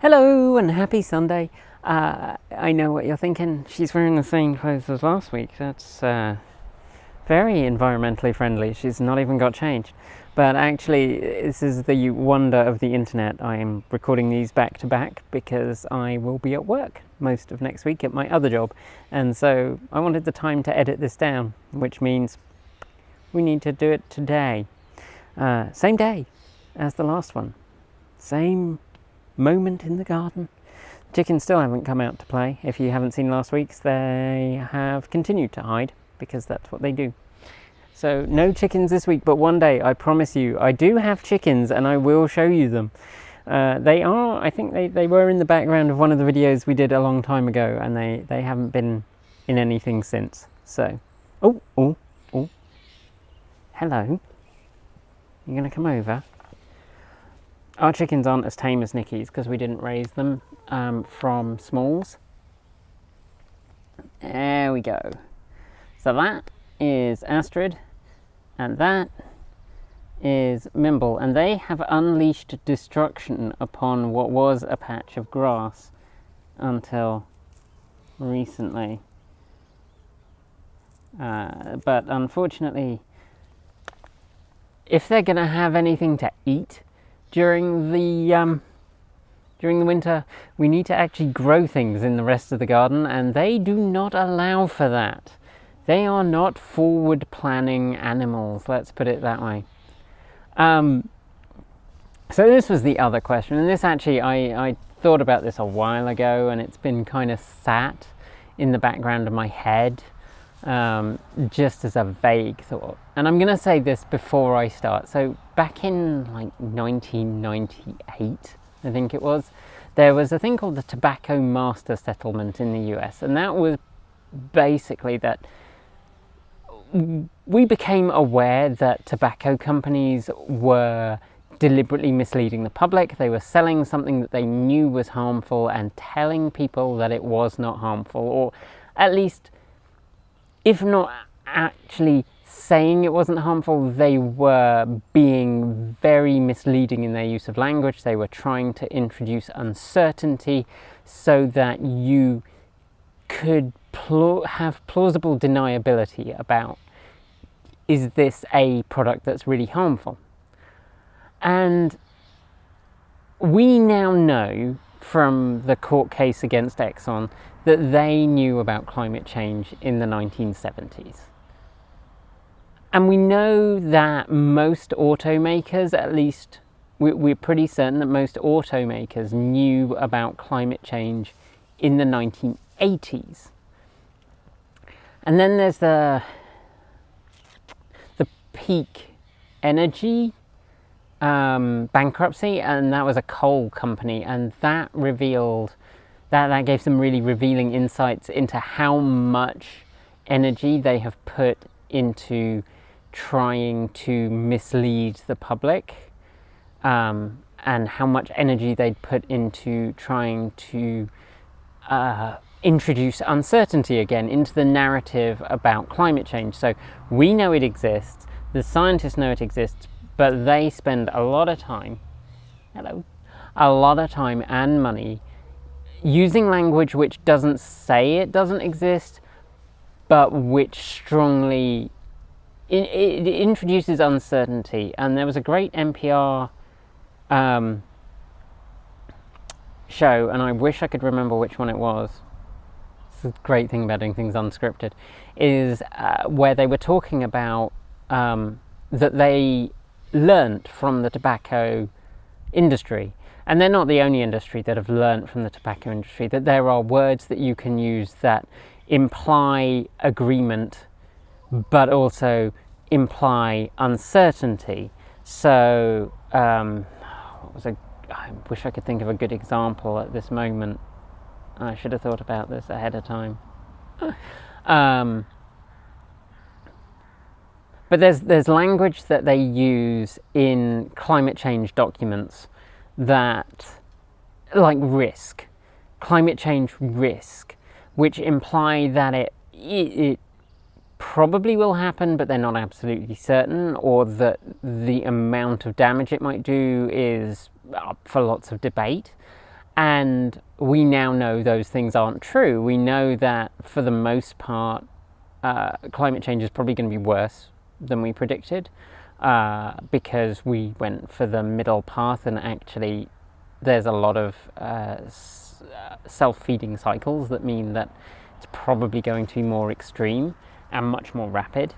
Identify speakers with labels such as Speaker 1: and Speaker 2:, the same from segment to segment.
Speaker 1: Hello and happy Sunday. I know what you're thinking. She's wearing the same clothes as last week. That's very environmentally friendly. She's not even got changed. But actually, this is the wonder of the internet. I am recording these back to back because I will be at work most of next week at my other job. And so I wanted the time to edit this down, which means we need to do it today. Same day as the last one. Same moment in the garden. Chickens still haven't come out to play. If you haven't seen last week's, they have continued to hide because that's what they do. So no chickens this week, but one day, I promise you, I do have chickens and I will show you them. I think they were in the background of one of the videos we did a long time ago, and they haven't been in anything since. So, oh, hello. You gonna come over? Our chickens aren't as tame as Nikki's because we didn't raise them from smalls. There we go. So that is Astrid and that is Mimble, and they have unleashed destruction upon what was a patch of grass until recently. But unfortunately, if they're going to have anything to eat during the winter, we need to actually grow things in the rest of the garden, and they do not allow for that. They are not forward planning animals, let's put it that way. So this was the other question, and this actually, I thought about this a while ago, and it's been kind of sat in the background of my head, just as a vague thought. And I'm going to say this before I start. So back in like 1998, I think it was, there was a thing called the Tobacco Master Settlement in the US, and that was basically that we became aware that tobacco companies were deliberately misleading the public. They were selling something that they knew was harmful and telling people that it was not harmful, or at least, if not actually saying it wasn't harmful, they were being very misleading in their use of language. They were trying to introduce uncertainty so that you could have plausible deniability about, is this a product that's really harmful? And we now know from the court case against Exxon that they knew about climate change in the 1970s. And we know that most automakers, at least we're pretty certain that most automakers knew about climate change in the 1980s. And then there's the Peak Energy bankruptcy, and that was a coal company, and that revealed that gave some really revealing insights into how much energy they have put into trying to mislead the public, and how much energy they'd put into trying to introduce uncertainty again into the narrative about climate change. So we know it exists, the scientists know it exists, but they spend a lot of time and money using language which doesn't say it doesn't exist, but which strongly it introduces uncertainty. And there was a great NPR show, and I wish I could remember which one it was. It's the great thing about doing things unscripted, is where they were talking about that they learnt from the tobacco industry, and they're not the only industry that have learnt from the tobacco industry, that there are words that you can use that imply agreement but also imply uncertainty. So I wish I could think of a good example at this moment. I should have thought about this ahead of time. But there's language that they use in climate change documents that, like risk, climate change risk, which imply that it probably will happen, but they're not absolutely certain, or that the amount of damage it might do is up for lots of debate. And we now know those things aren't true. We know that for the most part, climate change is probably going to be worse than we predicted, because we went for the middle path, and actually there's a lot of self-feeding cycles that mean that it's probably going to be more extreme and much more rapid.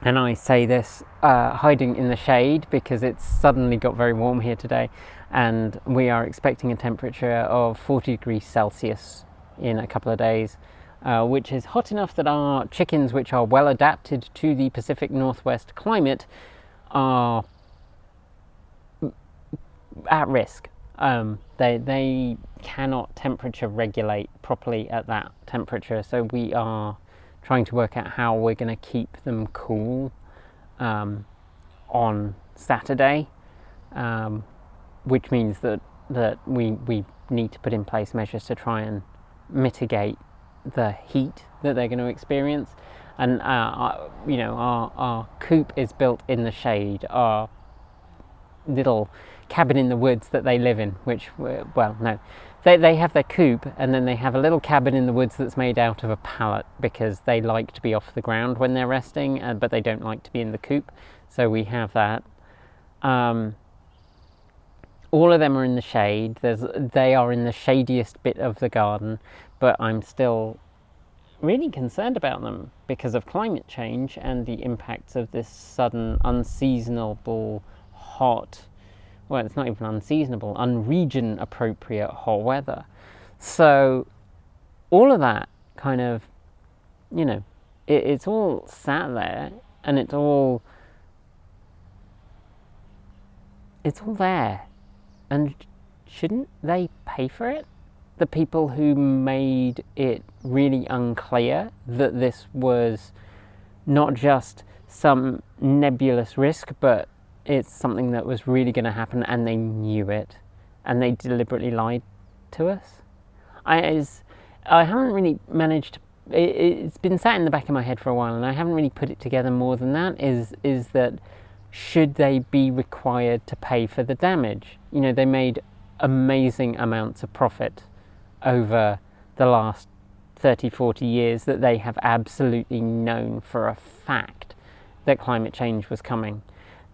Speaker 1: And I say this hiding in the shade because it's suddenly got very warm here today, and we are expecting a temperature of 40 degrees Celsius in a couple of days, which is hot enough that our chickens, which are well adapted to the Pacific Northwest climate, are at risk. They cannot temperature regulate properly at that temperature, so we are trying to work out how we're going to keep them cool on Saturday, which means that we need to put in place measures to try and mitigate the heat that they're going to experience. And our coop is built in the shade, our little cabin in the woods that they live in, which, well, no, they have their coop, and then they have a little cabin in the woods that's made out of a pallet because they like to be off the ground when they're resting, but they don't like to be in the coop, so we have that. All of them are in the shade. They are in the shadiest bit of the garden, but I'm still really concerned about them because of climate change and the impacts of this sudden, unseasonable, hot, well, it's not even unseasonable, unregion appropriate hot weather. So all of that kind of, it's all sat there, and it's all there. And shouldn't they pay for it? The people who made it really unclear that this was not just some nebulous risk, but it's something that was really going to happen, and they knew it, and they deliberately lied to us. I haven't really managed to, it's been sat in the back of my head for a while, and I haven't really put it together more than that, is that should they be required to pay for the damage? They made amazing amounts of profit over the last 30, 40 years that they have absolutely known for a fact that climate change was coming.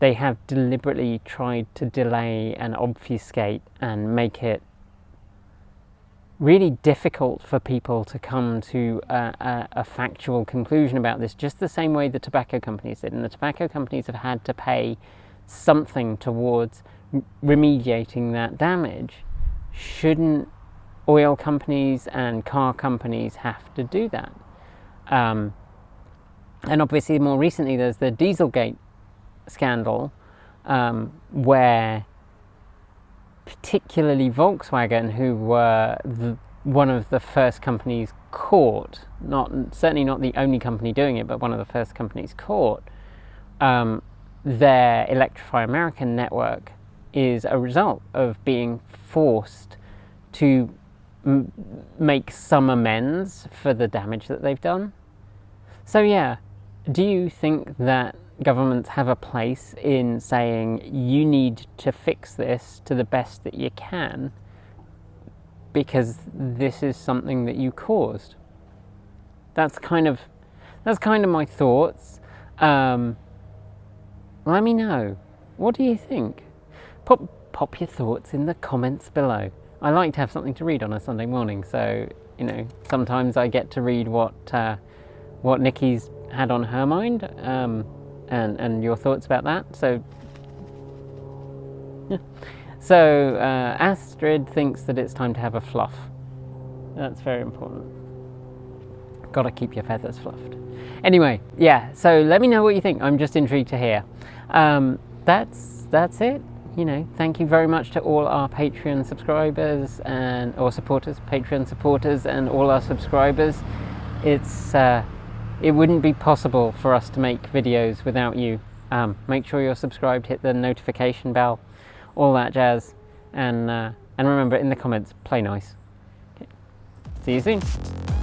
Speaker 1: They have deliberately tried to delay and obfuscate and make it really difficult for people to come to a factual conclusion about this, just the same way the tobacco companies did. And the tobacco companies have had to pay something towards remediating that damage. Shouldn't oil companies and car companies have to do that? And obviously more recently there's the Dieselgate scandal, where particularly Volkswagen, who were one of the first companies caught, certainly not the only company doing it, but one of the first companies caught, their Electrify America network is a result of being forced to make some amends for the damage that they've done. So yeah, do you think that governments have a place in saying you need to fix this to the best that you can because this is something that you caused? That's kind of my thoughts. Let me know. What do you think? Pop your thoughts in the comments below. I like to have something to read on a Sunday morning, so sometimes I get to read what Nikki's had on her mind, and your thoughts about that. So yeah. So Astrid thinks that it's time to have a fluff. That's very important. Gotta keep your feathers fluffed. Anyway, yeah, so let me know what you think. I'm just intrigued to hear. That's it. Thank you very much to all our Patreon subscribers or supporters, Patreon supporters, and all our subscribers. It wouldn't be possible for us to make videos without you. Make sure you're subscribed, hit the notification bell, all that jazz, and remember, in the comments, play nice. Okay. See you soon.